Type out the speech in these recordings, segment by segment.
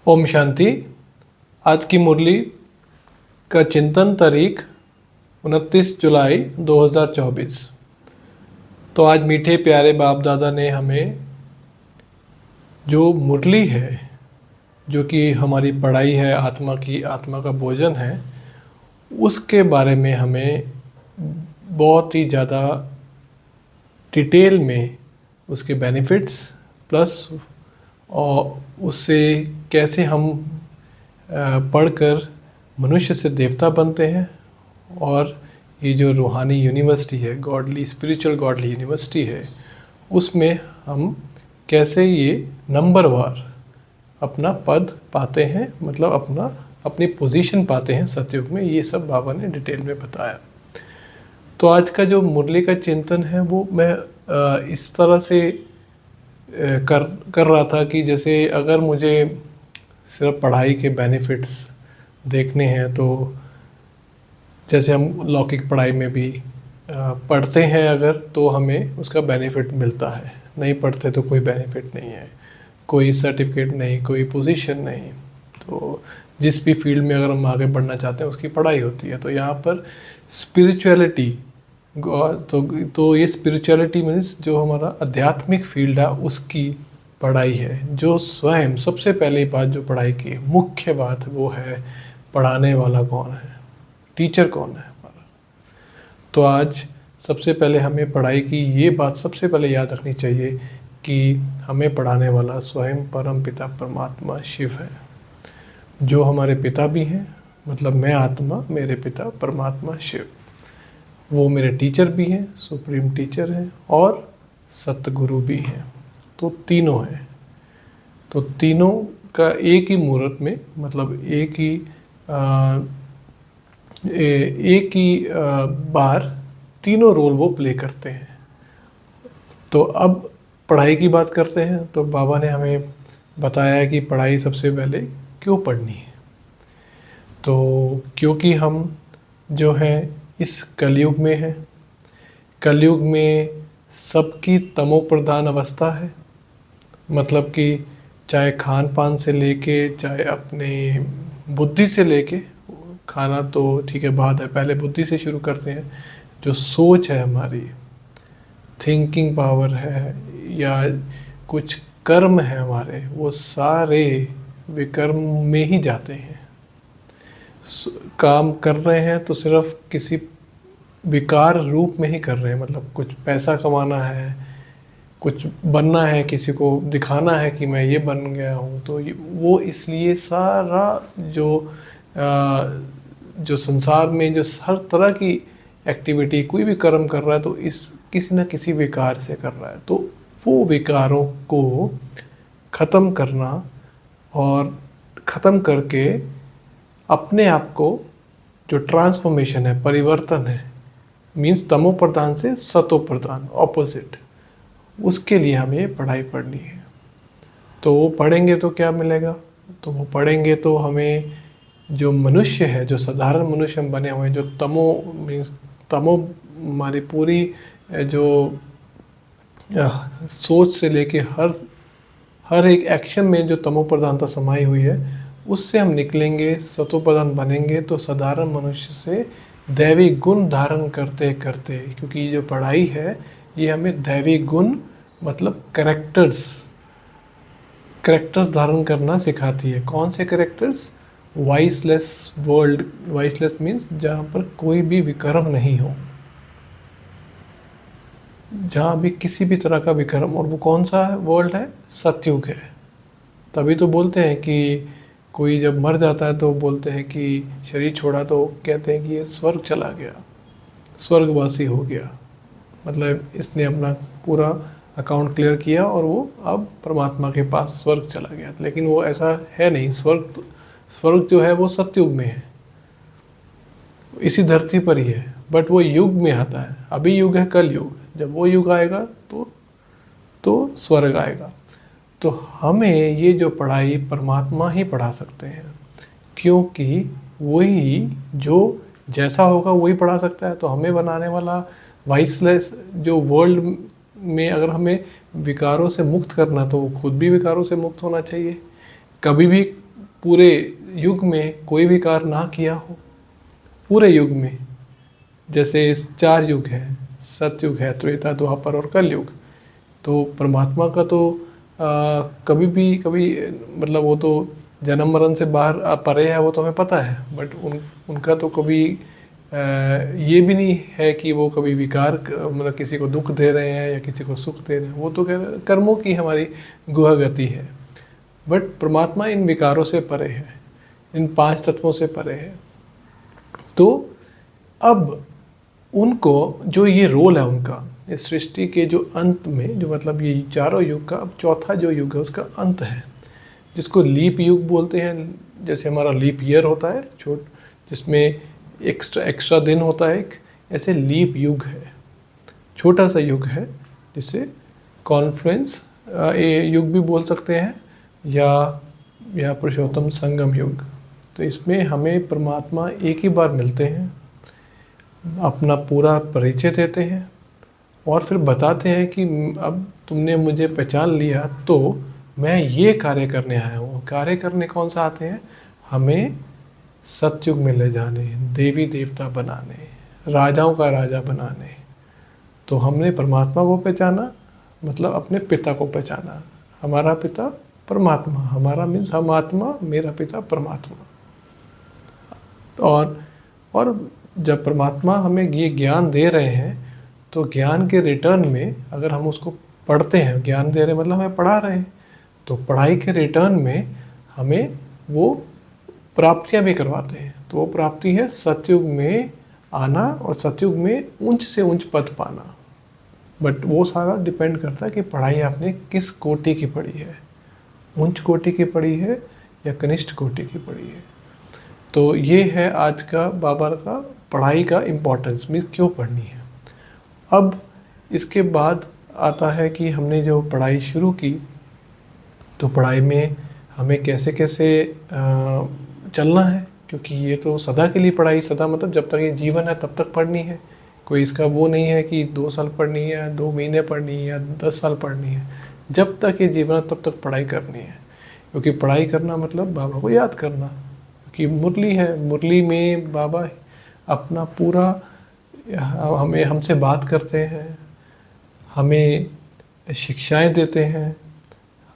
ओम शांति। आज की मुरली का चिंतन तारीख 29 जुलाई 2024। तो आज मीठे प्यारे बाप दादा ने हमें जो मुरली है, जो कि हमारी पढ़ाई है, आत्मा का भोजन है, उसके बारे में हमें बहुत ही ज़्यादा डिटेल में उसके बेनिफिट्स प्लस और उससे कैसे हम पढ़कर मनुष्य से देवता बनते हैं। और ये जो रूहानी यूनिवर्सिटी है, स्पिरिचुअल गॉडली यूनिवर्सिटी है, उसमें हम कैसे ये नंबर वार अपना पद पाते हैं, मतलब अपनी पोजीशन पाते हैं सतयुग में। ये सब बाबा ने डिटेल में बताया। तो आज का जो मुरली का चिंतन है वो मैं इस तरह से कर रहा था कि जैसे अगर मुझे सिर्फ पढ़ाई के बेनिफिट्स देखने हैं तो जैसे हम लौकिक पढ़ाई में भी पढ़ते हैं अगर, तो हमें उसका बेनिफिट मिलता है। नहीं पढ़ते तो कोई बेनिफिट नहीं है, कोई सर्टिफिकेट नहीं, कोई पोजीशन नहीं। तो जिस भी फील्ड में अगर हम आगे बढ़ना चाहते हैं उसकी पढ़ाई होती है। तो यहाँ पर स्पिरिचुअलिटी तो ये स्पिरिचुअलिटी मीन्स जो हमारा आध्यात्मिक फील्ड है उसकी पढ़ाई है। जो स्वयं सबसे पहली बात जो पढ़ाई की मुख्य बात वो है पढ़ाने वाला कौन है, टीचर कौन है हमारा। तो आज सबसे पहले हमें पढ़ाई की ये बात सबसे पहले याद रखनी चाहिए कि हमें पढ़ाने वाला स्वयं परम पिता परमात्मा शिव है, जो हमारे पिता भी हैं। मतलब मैं आत्मा, मेरे पिता परमात्मा शिव, वो मेरे टीचर भी हैं, सुप्रीम टीचर हैं और सतगुरु भी हैं। तो तीनों हैं। तो तीनों का एक ही मुहूर्त में, मतलब एक ही बार तीनों रोल वो प्ले करते हैं। तो अब पढ़ाई की बात करते हैं। तो बाबा ने हमें बताया है कि पढ़ाई सबसे पहले क्यों पढ़नी है। तो क्योंकि हम जो है इस कलयुग में हैं। कलयुग में सबकी तमो प्रधान अवस्था है। मतलब कि चाहे खान पान से लेके, चाहे अपने बुद्धि से लेके, खाना तो ठीक है बात है, पहले बुद्धि से शुरू करते हैं। जो सोच है हमारी, थिंकिंग पावर है, या कुछ कर्म है हमारे, वो सारे विकर्म में ही जाते हैं। काम कर रहे हैं तो सिर्फ किसी विकार रूप में ही कर रहे हैं। मतलब कुछ पैसा कमाना है, कुछ बनना है, किसी को दिखाना है कि मैं ये बन गया हूँ। तो वो इसलिए सारा जो संसार में जो हर तरह की एक्टिविटी, कोई भी कर्म कर रहा है तो इस किसी न किसी विकार से कर रहा है। तो वो विकारों को ख़त्म करना और ख़त्म करके अपने आप को जो ट्रांसफॉर्मेशन है, परिवर्तन है, मीन्स तमो प्रधान से सतो प्रधान, ऑपोजिट, उसके लिए हमें पढ़ाई पढ़नी है। तो वो पढ़ेंगे तो क्या मिलेगा? तो वो पढ़ेंगे तो हमें जो मनुष्य है, जो साधारण मनुष्य हम बने हुए हैं, जो तमो हमारी पूरी जो सोच से लेके हर एक एक्शन में जो तमो प्रधानता समाई हुई है, उससे हम निकलेंगे, सतो प्रधान बनेंगे। तो साधारण मनुष्य से दैवी गुण धारण करते करते, क्योंकि ये जो पढ़ाई है ये हमें दैवी गुण मतलब करेक्टर्स धारण करना सिखाती है। कौन से characters? Viceless world. Viceless means जहाँ पर कोई भी विकर्म नहीं हो, जहाँ भी किसी भी तरह का विकर्म। और वो कौन सा वर्ल्ड है? सतयुग है। तभी तो बोलते हैं कि कोई जब मर जाता है तो बोलते हैं कि शरीर छोड़ा तो कहते हैं कि ये स्वर्ग चला गया, स्वर्गवासी हो गया। मतलब इसने अपना पूरा अकाउंट क्लियर किया और वो अब परमात्मा के पास स्वर्ग चला गया। लेकिन वो ऐसा है नहीं। स्वर्ग जो है वो सतयुग में है, इसी धरती पर ही है, बट वो युग में आता है। अभी युग है कल युग, जब वो युग आएगा तो स्वर्ग आएगा। तो हमें ये जो पढ़ाई परमात्मा ही पढ़ा सकते हैं, क्योंकि वही जो जैसा होगा वही पढ़ा सकता है। तो हमें बनाने वाला वाइसलेस जो वर्ल्ड में, अगर हमें विकारों से मुक्त करना तो वो खुद भी विकारों से मुक्त होना चाहिए। कभी भी पूरे युग में कोई भी कार्य ना किया हो, पूरे युग में, जैसे 4 युग हैं, सतयुग है, त्रेता, द्वापर और कलयुग, तो परमात्मा का तो कभी भी कभी मतलब वो तो जन्म मरण से बाहर परे है, वो तो हमें पता है, बट उनका तो कभी ये भी नहीं है कि वो कभी विकार मतलब किसी को दुख दे रहे हैं या किसी को सुख दे रहे हैं, वो तो कह रहे कर्मों की हमारी गुह गति है। बट परमात्मा इन विकारों से परे है, इन 5 तत्वों से परे है। तो अब उनको जो ये रोल है उनका इस सृष्टि के जो अंत में, जो मतलब ये चारों युग का अब चौथा जो युग है उसका अंत है, जिसको लीप युग बोलते हैं। जैसे हमारा लीप ईयर होता है जिसमें एक्स्ट्रा दिन होता है, एक ऐसे लीप युग है, छोटा सा युग है जिसे कॉन्फ्लुएंस युग भी बोल सकते हैं या पुरुषोत्तम संगम युग। तो इसमें हमें परमात्मा एक ही बार मिलते हैं, अपना पूरा परिचय देते हैं और फिर बताते हैं कि अब तुमने मुझे पहचान लिया तो मैं ये कार्य करने आया हूँ। कार्य करने कौन सा आते हैं? हमें सतयुग में ले जाने, देवी देवता बनाने, राजाओं का राजा बनाने। तो हमने परमात्मा को पहचाना, मतलब अपने पिता को पहचाना। हमारा पिता परमात्मा, हमारा मीन्स हम आत्मा, मेरा पिता परमात्मा। और जब परमात्मा हमें ये ज्ञान दे रहे हैं तो ज्ञान के रिटर्न में अगर हम उसको पढ़ते हैं, ज्ञान दे रहे हैं मतलब हमें पढ़ा रहे हैं, तो पढ़ाई के रिटर्न में हमें वो प्राप्तियां भी करवाते हैं। तो वो प्राप्ति है सतयुग में आना और सतयुग में ऊंच से ऊंच पद पाना। बट वो सारा डिपेंड करता है कि पढ़ाई आपने किस कोटि की पढ़ी है, उच्च कोटि की पढ़ी है या कनिष्ठ कोटि की पढ़ी है। तो ये है आज का बाबा का पढ़ाई का इम्पोर्टेंस, मीन्स क्यों पढ़नी है। अब इसके बाद आता है कि हमने जो पढ़ाई शुरू की तो पढ़ाई में हमें कैसे कैसे चलना है, क्योंकि ये तो सदा के लिए पढ़ाई, सदा मतलब जब तक ये जीवन है तब तक पढ़नी है। कोई इसका वो नहीं है कि 2 साल पढ़नी है, 2 महीने पढ़नी है या 10 साल पढ़नी है। जब तक ये जीवन है तब तक पढ़ाई करनी है, क्योंकि पढ़ाई करना मतलब बाबा को याद करना। क्योंकि मुरली है, मुरली में बाबा अपना पूरा हमसे बात करते हैं, हमें शिक्षाएं देते हैं,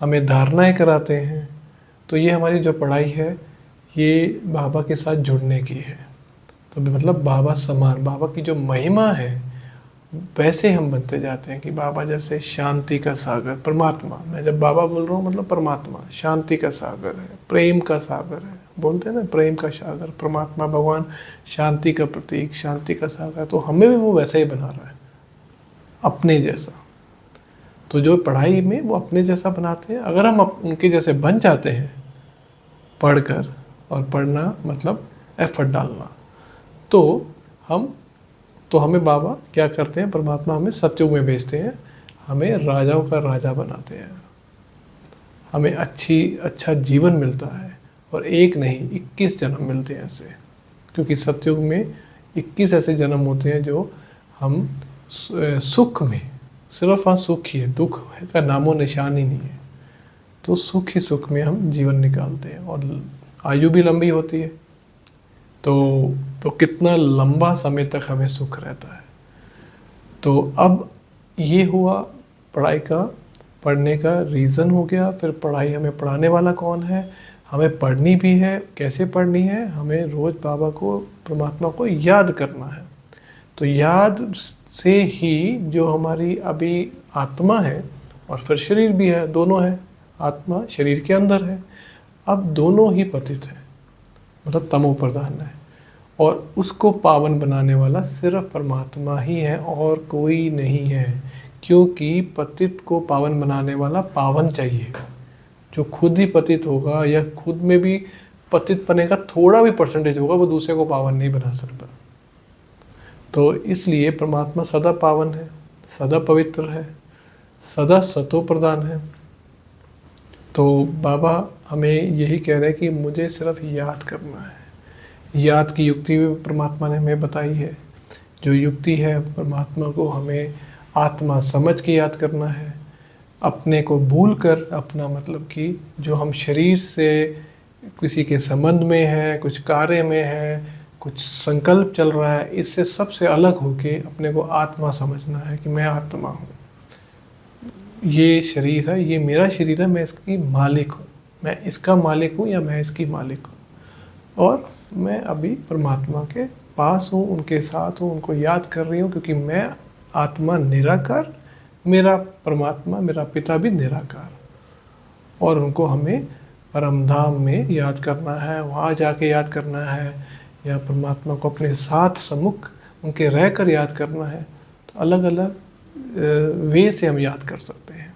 हमें धारणाएं कराते हैं। तो ये हमारी जो पढ़ाई है ये बाबा के साथ जुड़ने की है। तो मतलब बाबा समान, बाबा की जो महिमा है वैसे हम बनते जाते हैं कि बाबा जैसे शांति का सागर, परमात्मा, मैं जब बाबा बोल रहा हूँ मतलब परमात्मा शांति का सागर है, प्रेम का सागर है, बोलते हैं ना प्रेम का सागर, परमात्मा भगवान शांति का प्रतीक, शांति का सागर। तो हमें भी वो वैसा ही बना रहा है, अपने जैसा। तो जो पढ़ाई में वो अपने जैसा बनाते हैं, अगर हम उनके जैसे बन जाते हैं पढ़कर, और पढ़ना मतलब एफर्ट डालना, तो हमें बाबा क्या करते हैं, परमात्मा हमें सतयुग में भेजते हैं, हमें राजाओं का राजा बनाते हैं, हमें अच्छा जीवन मिलता है। और एक नहीं 21 जन्म मिलते हैं ऐसे, क्योंकि सतयुग में 21 ऐसे जन्म होते हैं जो हम सुख में, सिर्फ हाँ सुख ही है, दुख का नामो निशान ही नहीं है। तो सुख ही सुख में हम जीवन निकालते हैं और आयु भी लंबी होती है। तो कितना लंबा समय तक हमें सुख रहता है। तो अब ये हुआ पढ़ाई का, पढ़ने का रीज़न हो गया। फिर पढ़ाई, हमें पढ़ाने वाला कौन है, हमें पढ़नी भी है, कैसे पढ़नी है, हमें रोज़ बाबा को, परमात्मा को याद करना है। तो याद से ही जो हमारी अभी आत्मा है और फिर शरीर भी है, दोनों है, आत्मा शरीर के अंदर है, अब दोनों ही पतित है, मतलब तमो प्रधान है। और उसको पावन बनाने वाला सिर्फ परमात्मा ही है और कोई नहीं है, क्योंकि पतित को पावन बनाने वाला पावन चाहिए। जो खुद ही पतित होगा या खुद में भी पतित पने का थोड़ा भी परसेंटेज होगा, वो दूसरे को पावन नहीं बना सकता। तो इसलिए परमात्मा सदा पावन है, सदा पवित्र है, सदा सतो प्रधान है। तो बाबा हमें यही कह रहे हैं कि मुझे सिर्फ याद करना है। याद की युक्ति भी परमात्मा ने हमें बताई है। जो युक्ति है, परमात्मा को हमें आत्मा समझ के याद करना है, अपने को भूल कर, अपना मतलब कि जो हम शरीर से किसी के संबंध में है, कुछ कार्य में है, कुछ संकल्प चल रहा है, इससे सबसे अलग होके अपने को आत्मा समझना है कि मैं आत्मा हूँ, ये शरीर है, ये मेरा शरीर है, मैं इसकी मालिक हूँ, मैं इसका मालिक हूँ या मैं इसकी मालिक हूँ, और मैं अभी परमात्मा के पास हूँ, उनके साथ हूँ, उनको याद कर रही हूँ, क्योंकि मैं आत्मा निराकार, मेरा परमात्मा, मेरा पिता भी निराकार, और उनको हमें परम धाम में याद करना है, वहाँ जाके याद करना है, या परमात्मा को अपने साथ सम्मुख उनके रहकर याद करना है। तो अलग अलग वे से हम याद कर सकते हैं,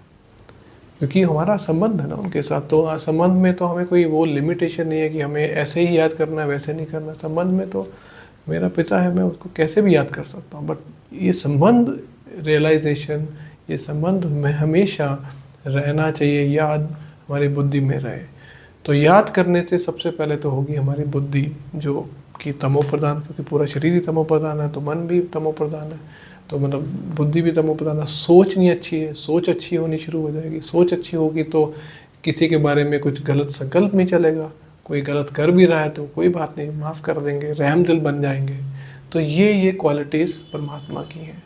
क्योंकि हमारा संबंध है ना उनके साथ। तो संबंध में तो हमें कोई वो लिमिटेशन नहीं है कि हमें ऐसे ही याद करना है, वैसे नहीं करना। संबंध में तो मेरा पिता है, मैं उसको कैसे भी याद कर सकता हूँ, बट ये संबंध रियलाइजेशन, ये संबंध में हमेशा रहना चाहिए, याद हमारी बुद्धि में रहे। तो याद करने से सबसे पहले तो होगी हमारी बुद्धि जो कि तमो प्रधान, क्योंकि पूरा शरीर ही तमो प्रधान है, तो मन भी तमो प्रधान है, तो मतलब बुद्धि भी तमो प्रधान है। सोच नहीं अच्छी है, सोच अच्छी होनी शुरू हो जाएगी। सोच अच्छी होगी तो किसी के बारे में कुछ गलत संकल्प नहीं चलेगा, कोई गलत कर भी रहा है तो कोई बात नहीं, माफ़ कर देंगे, रहम दिल बन जाएंगे। तो ये क्वालिटीज़ परमात्मा की हैं।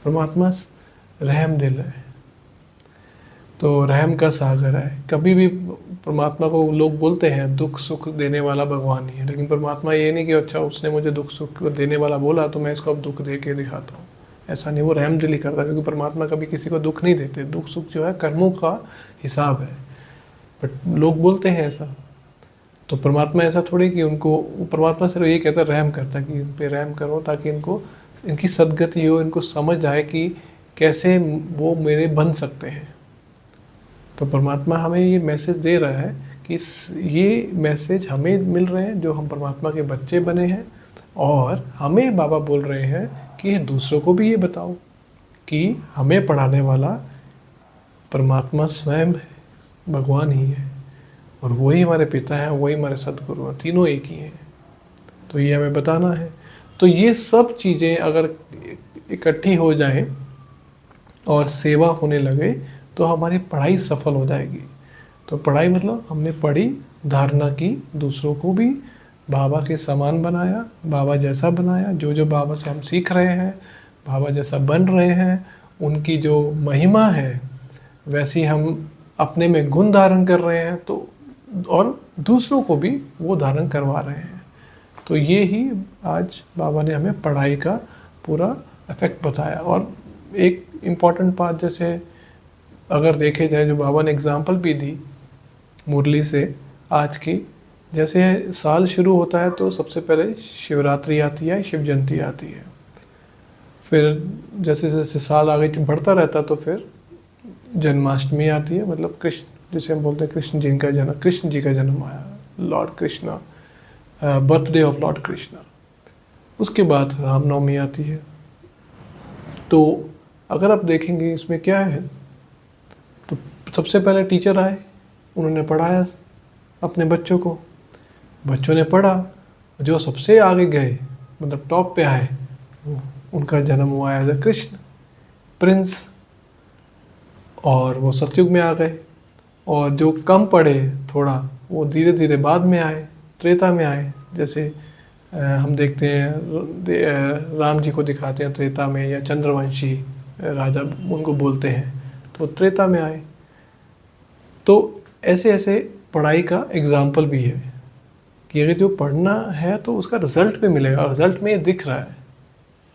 परमात्मा रहम दिल है, तो रहम का सागर है। कभी भी परमात्मा को लोग बोलते हैं दुख सुख देने वाला भगवान ही है, लेकिन परमात्मा ये नहीं कि अच्छा उसने मुझे दुख सुख देने वाला बोला तो मैं इसको अब दुख दे के दिखाता हूँ, ऐसा नहीं। वो रहम दिल ही करता, क्योंकि परमात्मा कभी किसी को दुख नहीं देते। दुख सुख जो है कर्मों का हिसाब है, बट लोग बोलते हैं ऐसा। तो परमात्मा ऐसा थोड़ी कि उनको, परमात्मा सिर्फ ये कहता है रहम करता कि इन पे रहम करो, ताकि इनको इनकी सदगति हो, इनको समझ आए कि कैसे वो मेरे बन सकते हैं। तो परमात्मा हमें ये मैसेज दे रहा है कि ये मैसेज हमें मिल रहे हैं जो हम परमात्मा के बच्चे बने हैं, और हमें बाबा बोल रहे हैं कि दूसरों को भी ये बताओ कि हमें पढ़ाने वाला परमात्मा स्वयं है, भगवान ही है, और वही हमारे पिता हैं, वही हमारे सदगुरु हैं, तीनों एक ही हैं। तो ये हमें बताना है। तो ये सब चीज़ें अगर इकट्ठी हो जाए और सेवा होने लगे तो हमारी पढ़ाई सफल हो जाएगी। तो पढ़ाई मतलब हमने पढ़ी, धारणा की, दूसरों को भी बाबा के समान बनाया, बाबा जैसा बनाया। जो जो बाबा से हम सीख रहे हैं, बाबा जैसा बन रहे हैं, उनकी जो महिमा है वैसी हम अपने में गुण धारण कर रहे हैं, तो और दूसरों को भी वो धारण करवा रहे हैं। तो ये ही आज बाबा ने हमें पढ़ाई का पूरा इफेक्ट बताया। और एक इम्पॉर्टेंट बात, जैसे अगर देखे जाए, जो बाबा ने एग्जाम्पल भी दी मुरली से आज की, जैसे साल शुरू होता है तो सबसे पहले शिवरात्रि आती है, शिव जयंती आती है। फिर जैसे जैसे साल आगे बढ़ता रहता तो फिर जन्माष्टमी आती है, मतलब कृष्ण, जिसे हम बोलते हैं कृष्ण जी का जन्म, कृष्ण जी का जन्म आया, Lord Krishna, birthday of Lord Krishna. उसके बाद रामनवमी आती है। तो अगर आप देखेंगे इसमें क्या है, तो सबसे पहले टीचर आए, उन्होंने पढ़ाया अपने बच्चों को, बच्चों ने पढ़ा, जो सबसे आगे गए मतलब टॉप पे आए, उनका जन्म हुआ एज अ कृष्ण प्रिंस, और वो सतयुग में आ गए। और जो कम पढ़े थोड़ा, वो धीरे धीरे बाद में आए, त्रेता में आए। जैसे हम देखते हैं राम जी को दिखाते हैं त्रेता में, या चंद्रवंशी राजा उनको बोलते हैं, तो त्रेता में आए। तो ऐसे ऐसे पढ़ाई का एग्जाम्पल भी है कि अगर जो पढ़ना है तो उसका रिजल्ट भी मिलेगा, और रिजल्ट में ये दिख रहा है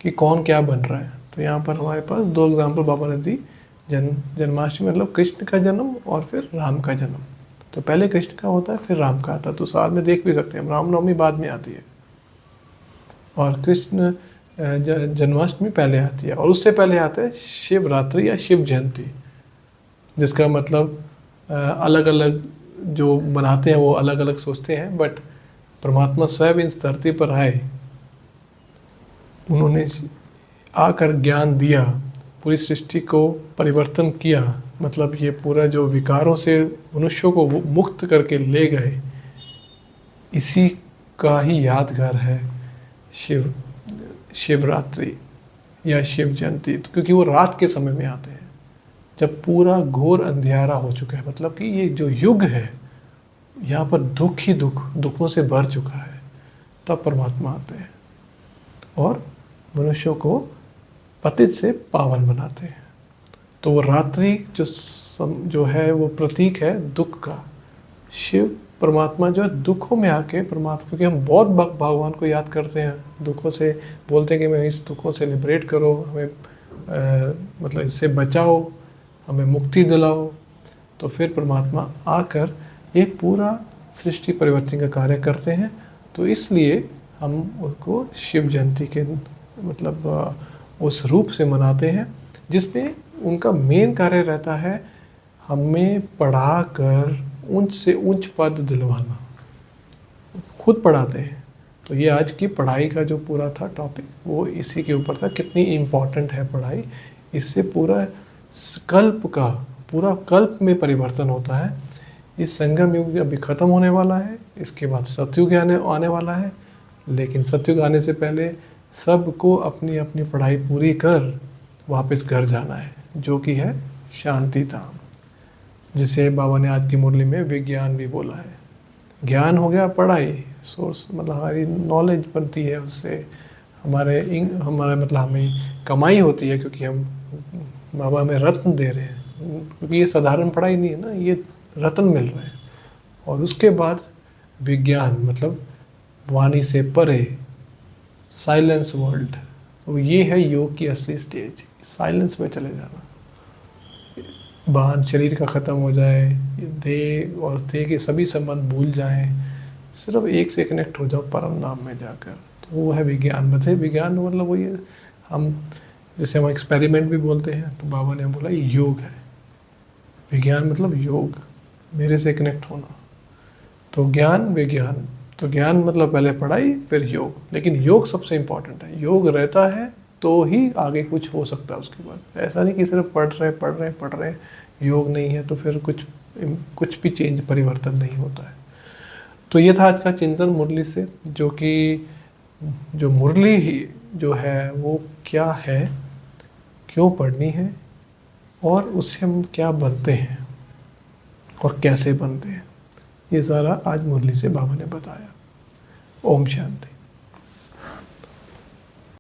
कि कौन क्या बन रहा है। तो यहाँ पर हमारे पास दो एग्जाम्पल बाबा ने दी, जन्माष्टमी मतलब कृष्ण का जन्म, और फिर राम का जन्म। तो पहले कृष्ण का होता है, फिर राम का आता है। तो साथ में देख भी सकते हैं हम, रामनवमी बाद में आती है और कृष्ण जन्माष्टमी पहले आती है, और उससे पहले आता है शिवरात्रि या शिव जयंती, जिसका मतलब अलग अलग जो बनाते हैं वो अलग अलग सोचते हैं, बट परमात्मा स्वयं इस धरती पर आए, उन्होंने आकर ज्ञान दिया, पूरी सृष्टि को परिवर्तन किया। मतलब ये पूरा जो विकारों से मनुष्यों को मुक्त करके ले गए, इसी का ही यादगार है शिवरात्रि या शिव जयंती। क्योंकि वो रात के समय में आते हैं, जब पूरा घोर अंधियारा हो चुका है। मतलब कि ये जो युग है यहाँ पर दुख ही दुखों से भर चुका है, तब परमात्मा आते हैं और मनुष्यों को पतित से पावन बनाते हैं। तो वो रात्रि जो है वो प्रतीक है दुख का। शिव परमात्मा जो है दुखों में आके परमात्मा, क्योंकि हम बहुत भगवान को याद करते हैं दुखों से, बोलते हैं कि मैं इस दुखों से लिबरेट करो, हमें मतलब इससे बचाओ, हमें मुक्ति दिलाओ। तो फिर परमात्मा आकर एक पूरा सृष्टि परिवर्तन का कार्य करते हैं। तो इसलिए हम उसको शिव जयंती के मतलब उस रूप से मनाते हैं, जिसमें उनका मेन कार्य रहता है हमें पढ़ाकर ऊंच से ऊंच पद दिलवाना। खुद पढ़ाते हैं। तो ये आज की पढ़ाई का जो पूरा था टॉपिक वो इसी के ऊपर था, कितनी इम्पोर्टेंट है पढ़ाई। इससे पूरा कल्प में परिवर्तन होता है। इस संगम युग अभी ख़त्म होने वाला है, इसके बाद सतयुग आने वाला है। लेकिन सतयुग आने से पहले सबको अपनी अपनी पढ़ाई पूरी कर वापस घर जाना है, जो कि है शांति धाम, जिसे बाबा ने आज की मुरली में विज्ञान भी बोला है। ज्ञान हो गया पढ़ाई, सोर्स मतलब हमारी नॉलेज बनती है, उससे हमारे मतलब हमें कमाई होती है, क्योंकि हम बाबा हमें रत्न दे रहे हैं, क्योंकि ये साधारण पढ़ाई नहीं है ना, ये रत्न मिल रहे हैं। और उसके बाद विज्ञान मतलब वाणी से परे, साइलेंस वर्ल्ड। तो ये है योग की असली स्टेज, साइलेंस में चले जाना। बाहर शरीर का ख़त्म हो जाए, देह और देह के सभी संबंध भूल जाएं, सिर्फ एक से कनेक्ट हो जाओ परम धाम में जाकर। तो वो है विज्ञान। मतलब विज्ञान मतलब वही है, हम जैसे हम एक्सपेरिमेंट भी बोलते हैं, तो बाबा ने बोला ये योग है। विज्ञान मतलब योग, मेरे से कनेक्ट होना। तो ज्ञान विज्ञान, तो ज्ञान मतलब पहले पढ़ाई फिर योग, लेकिन योग सबसे इम्पोर्टेंट है। योग रहता है तो ही आगे कुछ हो सकता है उसके बाद। ऐसा नहीं कि सिर्फ पढ़ रहे, योग नहीं है तो फिर कुछ भी चेंज परिवर्तन नहीं होता है। तो ये था आज का चिंतन मुरली से, जो कि जो मुरली ही जो है वो क्या है, क्यों पढ़नी है, और उससे हम क्या बनते हैं और कैसे बनते हैं, ये सारा आज मुरली से बाबा ने बताया। ओम शांति।